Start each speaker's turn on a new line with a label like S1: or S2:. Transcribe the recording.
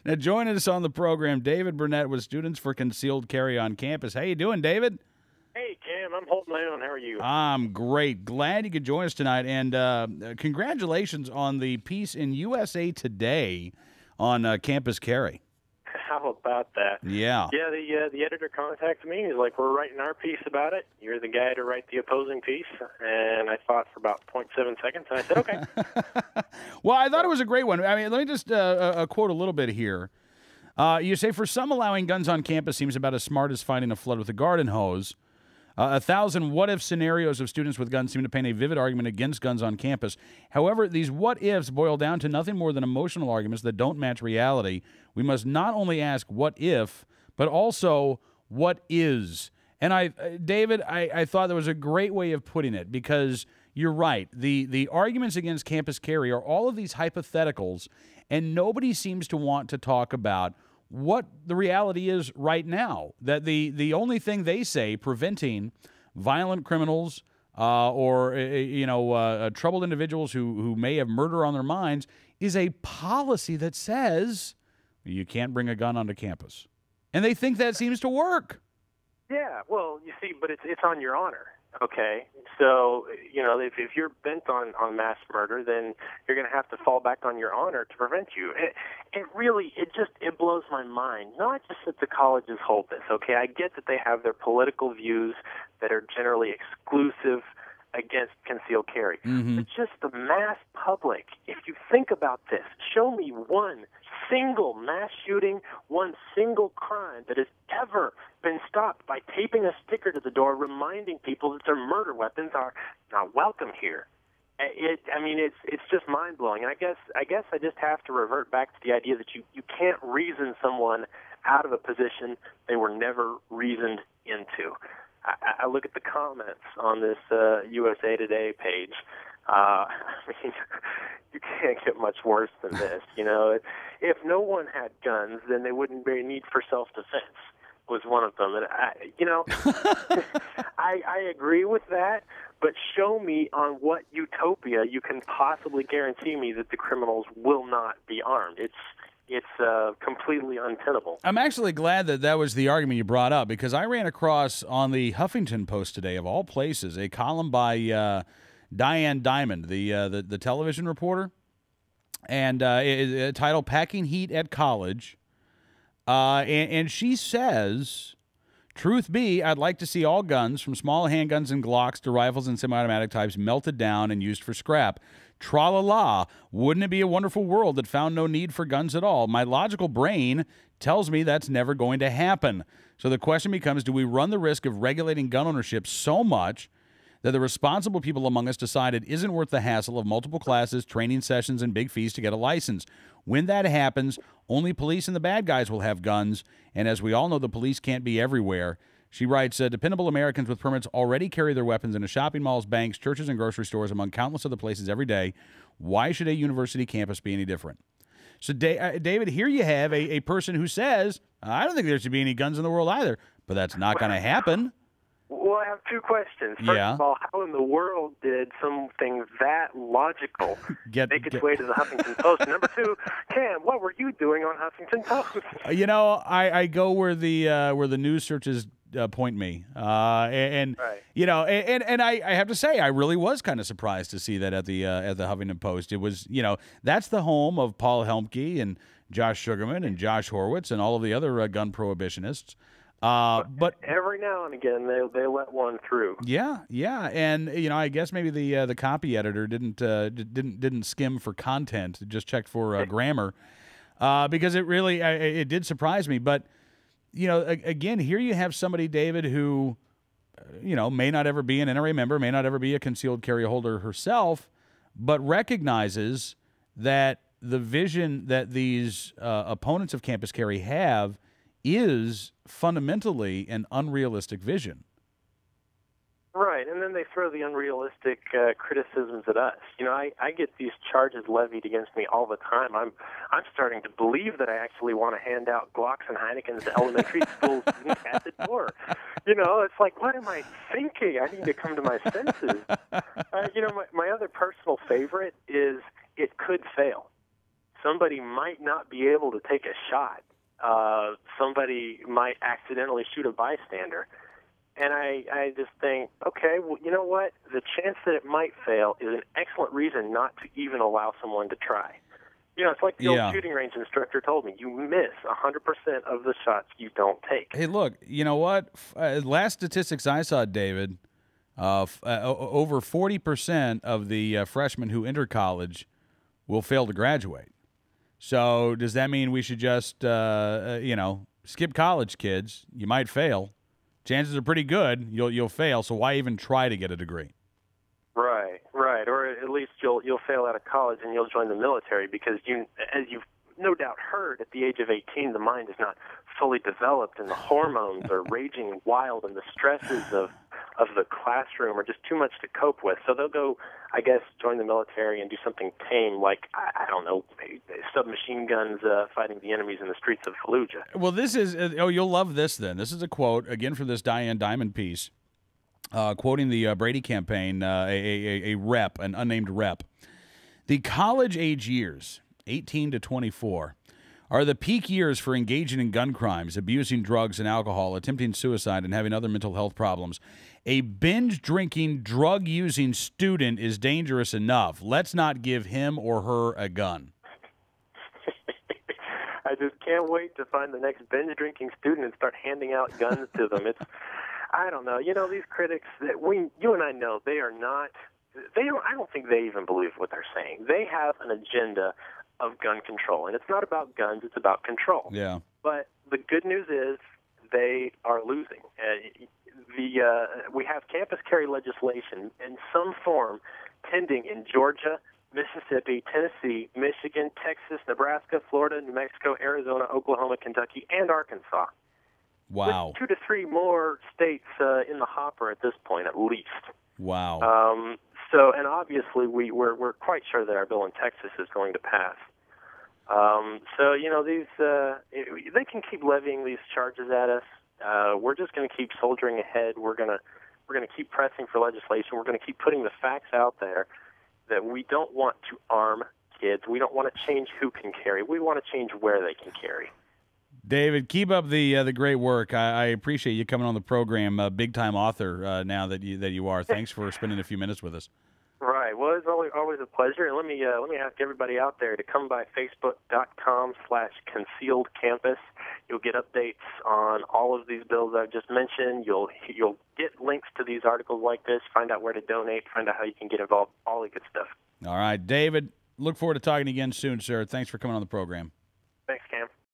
S1: Now, joining us on the program, David Burnett with Students for Concealed Carry on Campus. How you doing, David?
S2: Hey, Cam, I'm holding my own. How are you?
S1: I'm great. Glad you could join us tonight. And congratulations on the piece in USA Today on campus carry.
S2: How about that?
S1: Yeah.
S2: Yeah, the editor contacted me. He's like, we're writing our piece about it. You're the guy to write the opposing piece. And I thought for about 0.7 seconds, and I said, okay.
S1: Well, I thought it was a great one. I mean, let me just quote a little bit here. You say, for some, allowing guns on campus seems about as smart as fighting a flood with a garden hose. 1,000 what-if scenarios of students with guns seem to paint a vivid argument against guns on campus. However, these what-ifs boil down to nothing more than emotional arguments that don't match reality. We must not only ask what if, but also what is. And David, I thought that was a great way of putting it, because you're right. The arguments against campus carry are all of these hypotheticals, and nobody seems to want to talk about what the reality is right now. That the only thing they say preventing violent criminals or troubled individuals who may have murder on their minds is a policy that says you can't bring a gun onto campus. And they think that seems to work.
S2: Yeah, well, you see, but it's on your honor, okay? So, if you're bent on mass murder, then you're going to have to fall back on your honor to prevent you. It blows my mind. Not just that the colleges hold this, okay? I get that they have their political views that are generally exclusive against concealed carry.
S1: Mm-hmm.
S2: But just the mass public, if you think about this, show me one single mass shooting, one single crime that has ever been stopped by taping a sticker to the door reminding people that their murder weapons are not welcome here. It's just mind-blowing. And I guess I just have to revert back to the idea that you can't reason someone out of a position they were never reasoned into. I look at the comments on this USA Today page. You can't get much worse than this. If no one had guns, then they wouldn't be a need for self-defense, was one of them. And I agree with that, but show me on what utopia you can possibly guarantee me that the criminals will not be armed. It's completely untenable.
S1: I'm actually glad that was the argument you brought up, because I ran across on the Huffington Post today, of all places, a column by Diane Diamond, the television reporter, and titled "Packing Heat at College," and she says, "Truth be, I'd like to see all guns, from small handguns and Glocks to rifles and semi-automatic types, melted down and used for scrap. Tra-la-la, wouldn't it be a wonderful world that found no need for guns at all? My logical brain tells me that's never going to happen. So the question becomes, do we run the risk of regulating gun ownership so much that the responsible people among us decide it isn't worth the hassle of multiple classes, training sessions, and big fees to get a license? When that happens, only police and the bad guys will have guns, and as we all know, the police can't be everywhere." She writes, dependable Americans with permits already carry their weapons into shopping malls, banks, churches, and grocery stores, among countless other places every day. Why should a university campus be any different? So, David, here you have a person who says, I don't think there should be any guns in the world either, but that's not going to happen.
S2: Well, I have two questions. First of all, how in the world did something that logical make its way to the Huffington Post? And number two, Cam, what were you doing on Huffington Post?
S1: I go where the news searches point me, right. And I have to say, I really was kind of surprised to see that at the Huffington Post. It was, that's the home of Paul Helmke and Josh Sugarman and Josh Horowitz and all of the other gun prohibitionists. But
S2: every now and again they let one through. Yeah,
S1: and I guess maybe the copy editor didn't skim for content, just checked for grammar, because it really it did surprise me. But again, here you have somebody, David, who may not ever be an NRA member, may not ever be a concealed carry holder herself, but recognizes that the vision that these opponents of campus carry have is fundamentally an unrealistic vision.
S2: Right, and then they throw the unrealistic criticisms at us. I get these charges levied against me all the time. I'm starting to believe that I actually want to hand out Glocks and Heinekens to elementary school students at the door. It's like, what am I thinking? I need to come to my senses. My other personal favorite is "it could fail." somebody might not be able to take a shot. Somebody might accidentally shoot a bystander. And I just think, okay, well, you know what? The chance that it might fail is an excellent reason not to even allow someone to try. You know, it's like the old shooting range instructor told me, you miss 100% of the shots you don't take.
S1: Hey, look, you know what? Last statistics I saw, David, over 40% of the freshmen who enter college will fail to graduate. So does that mean we should just, skip college, kids? You might fail. Chances are pretty good you'll fail, so why even try to get a degree?
S2: Right. Or at least you'll fail out of college and you'll join the military because as you've no doubt heard, at the age of 18, the mind is not fully developed and the hormones are raging wild and the stresses of the classroom are just too much to cope with. So they'll go, I guess, join the military and do something tame like, I don't know, submachine guns fighting the enemies in the streets of Fallujah.
S1: Well, this is, you'll love this then. This is a quote, again, from this Diane Diamond piece, quoting the Brady campaign, a rep, an unnamed rep. The college age years, 18 to 24, are the peak years for engaging in gun crimes, abusing drugs and alcohol, attempting suicide, and having other mental health problems. A binge-drinking, drug-using student is dangerous enough. Let's not give him or her a gun.
S2: I just can't wait to find the next binge-drinking student and start handing out guns to them. I don't know. You know, these critics that you and I know, they are not. I don't think they even believe what they're saying. They have an agenda of gun control, and it's not about guns; it's about control.
S1: Yeah.
S2: But the good news is they are losing. We have campus carry legislation in some form pending in Georgia, Mississippi, Tennessee, Michigan, Texas, Nebraska, Florida, New Mexico, Arizona, Oklahoma, Kentucky, and Arkansas.
S1: Wow.
S2: With 2 to 3 more states in the hopper at this point, at least.
S1: Wow.
S2: And obviously we're quite sure that our bill in Texas is going to pass. These they can keep levying these charges at us. We're just going to keep soldiering ahead. We're going to keep pressing for legislation. We're going to keep putting the facts out there that we don't want to arm kids. We don't want to change who can carry. We want to change where they can carry.
S1: David, keep up the great work. I appreciate you coming on the program. Big time author now that you are. Thanks for spending a few minutes with us.
S2: Right. Well, it's always a pleasure. And let me ask everybody out there to come by Facebook.com/concealedcampus. You'll get updates on all of these bills I've just mentioned. You'll get links to these articles like this. Find out where to donate. Find out how you can get involved. All the good stuff.
S1: All right, David. Look forward to talking again soon, sir. Thanks for coming on the program.